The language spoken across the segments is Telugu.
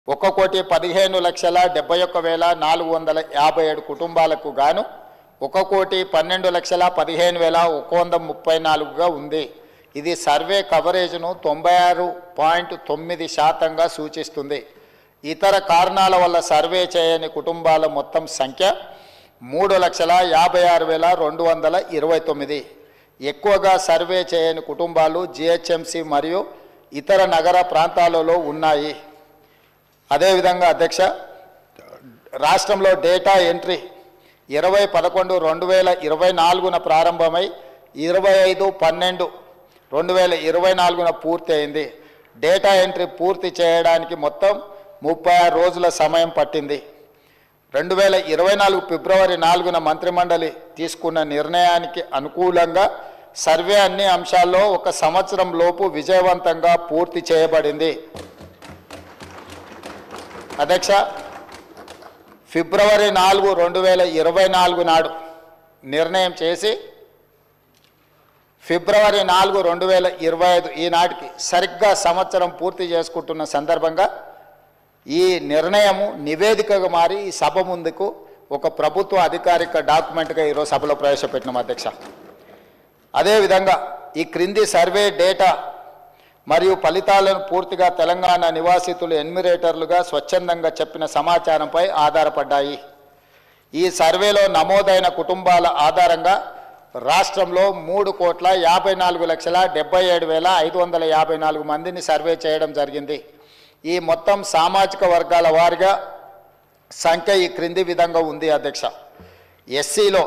1,15,71,457 కుటుంబాలకు గాను 1,12,15,134గా ఉంది. ఇది సర్వే కవరేజ్ను 96.9%గా సూచిస్తుంది. ఇతర కారణాల వల్ల సర్వే చేయని కుటుంబాల మొత్తం సంఖ్య 3,56,229. ఎక్కువగా సర్వే చేయని కుటుంబాలు జిహెచ్ఎంసి మరియు ఇతర నగర ప్రాంతాలలో ఉన్నాయి. అదేవిధంగా అధ్యక్ష, రాష్ట్రంలో డేటా ఎంట్రీ 20/11/2024న ప్రారంభమై 25/12/2024న పూర్తి అయింది. డేటా ఎంట్రీ పూర్తి చేయడానికి మొత్తం 36 రోజుల సమయం పట్టింది. 2024 ఫిబ్రవరి 4న మంత్రిమండలి తీసుకున్న నిర్ణయానికి అనుకూలంగా సర్వే అన్ని అంశాల్లో 1 సంవత్సరం లోపు విజయవంతంగా పూర్తి చేయబడింది. అధ్యక్ష, ఫిబ్రవరి 4, 2024 నాడు నిర్ణయం చేసి ఫిబ్రవరి 4, 2025 ఈనాటికి సరిగ్గా సంవత్సరం పూర్తి చేసుకుంటున్న సందర్భంగా ఈ నిర్ణయము నివేదికగా మారి ఈ సభ ముందుకు ఒక ప్రభుత్వ అధికారిక డాక్యుమెంట్గా ఈరోజు సభలో ప్రవేశపెట్టినాం అధ్యక్ష. అదేవిధంగా ఈ క్రింది సర్వే డేటా మరియు ఫలితాలను పూర్తిగా తెలంగాణ నివాసితులు ఎన్యూమరేటర్లుగా స్వచ్ఛందంగా చెప్పిన సమాచారంపై ఆధారపడ్డాయి. ఈ సర్వేలో నమోదైన కుటుంబాల ఆధారంగా రాష్ట్రంలో 3,54,77,554 మందిని సర్వే చేయడం జరిగింది. ఈ మొత్తం సామాజిక వర్గాల వారిగా సంఖ్య ఈ క్రింది విధంగా ఉంది అధ్యక్ష. ఎస్సీలో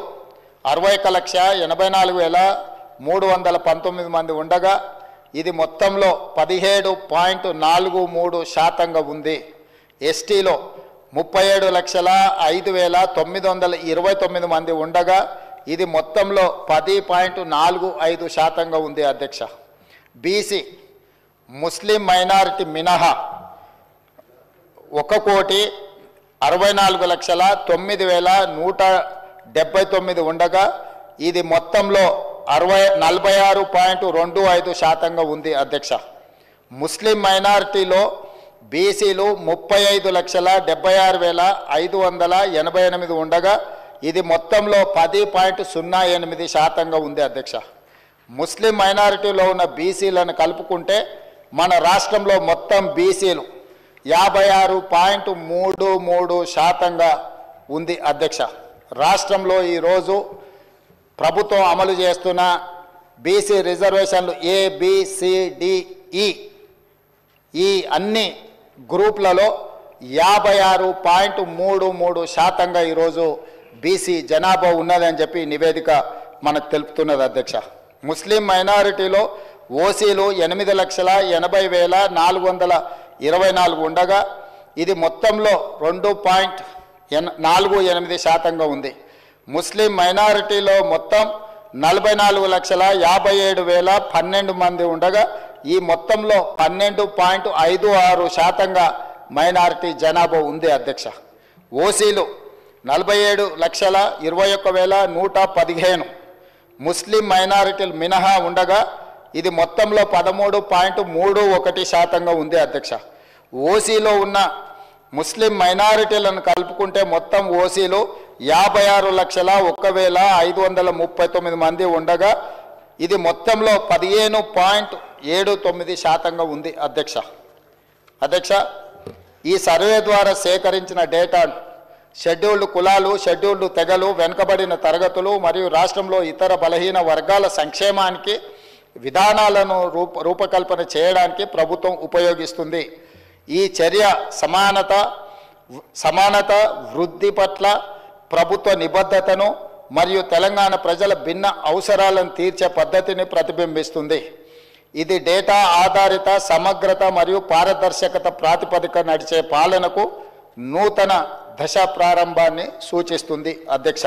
61,84,319 మంది ఉండగా ఇది మొత్తంలో 17.43%గా ఉంది. ఎస్టీలో 37,05,929 మంది ఉండగా ఇది మొత్తంలో 10.45%గా ఉంది అధ్యక్ష. బీసీ ముస్లిం మైనారిటీ మినహా 1,64,09,179 ఉండగా ఇది మొత్తంలో 46.25%గా ఉంది అధ్యక్ష. ముస్లిం మైనారిటీలో బీసీలు 35,76,588 ఉండగా ఇది మొత్తంలో 10.08%గా ఉంది అధ్యక్ష. ముస్లిం మైనారిటీలో ఉన్న బీసీలను కలుపుకుంటే మన రాష్ట్రంలో మొత్తం బీసీలు 56.33%గా ఉంది అధ్యక్ష. రాష్ట్రంలో ఈరోజు ప్రభుత్వం అమలు చేస్తున్న బీసీ రిజర్వేషన్లు ABCDE ఈ అన్ని గ్రూపులలో 56.33%గా ఈరోజు బీసీ జనాభా ఉన్నదని చెప్పి నివేదిక మనకు తెలుపుతున్నది అధ్యక్ష. ముస్లిం మైనారిటీలో ఓసీలు 8,80,424 ఉండగా ఇది మొత్తంలో 2.48%గా ఉంది. ముస్లిం మైనారిటీలో మొత్తం 44,57,012 మంది ఉండగా ఈ మొత్తంలో 12.56%గా మైనారిటీ జనాభా ఉంది అధ్యక్ష. ఓసీలు 47,21,115 ముస్లిం మైనారిటీలు మినహా ఉండగా ఇది మొత్తంలో 13.31%గా ఉంది అధ్యక్ష. ఓసీలో ఉన్న ముస్లిం మైనారిటీలను కలుపుకుంటే మొత్తం ఓసీలు 56,01,539 మంది ఉండగా ఇది మొత్తంలో 15.79%గా ఉంది అధ్యక్ష. ఈ సర్వే ద్వారా సేకరించిన డేటాను షెడ్యూల్డ్ కులాలు, షెడ్యూల్డ్ తెగలు, వెనుకబడిన తరగతులు మరియు రాష్ట్రంలో ఇతర బలహీన వర్గాల సంక్షేమానికి విధానాలను రూపకల్పన చేయడానికి ప్రభుత్వం ఉపయోగిస్తుంది. ఈ చర్య సమానత వృద్ధి పట్ల ప్రభుత్వ నిబద్ధతను మరియు తెలంగాణ ప్రజల భిన్న అవసరాలను తీర్చే పద్ధతిని ప్రతిబింబిస్తుంది. ఇది డేటా ఆధారిత సమగ్రత మరియు పారదర్శకత ప్రాతిపదిక నడిచే పాలనకు నూతన దశ ప్రారంభాన్ని సూచిస్తుంది అధ్యక్ష.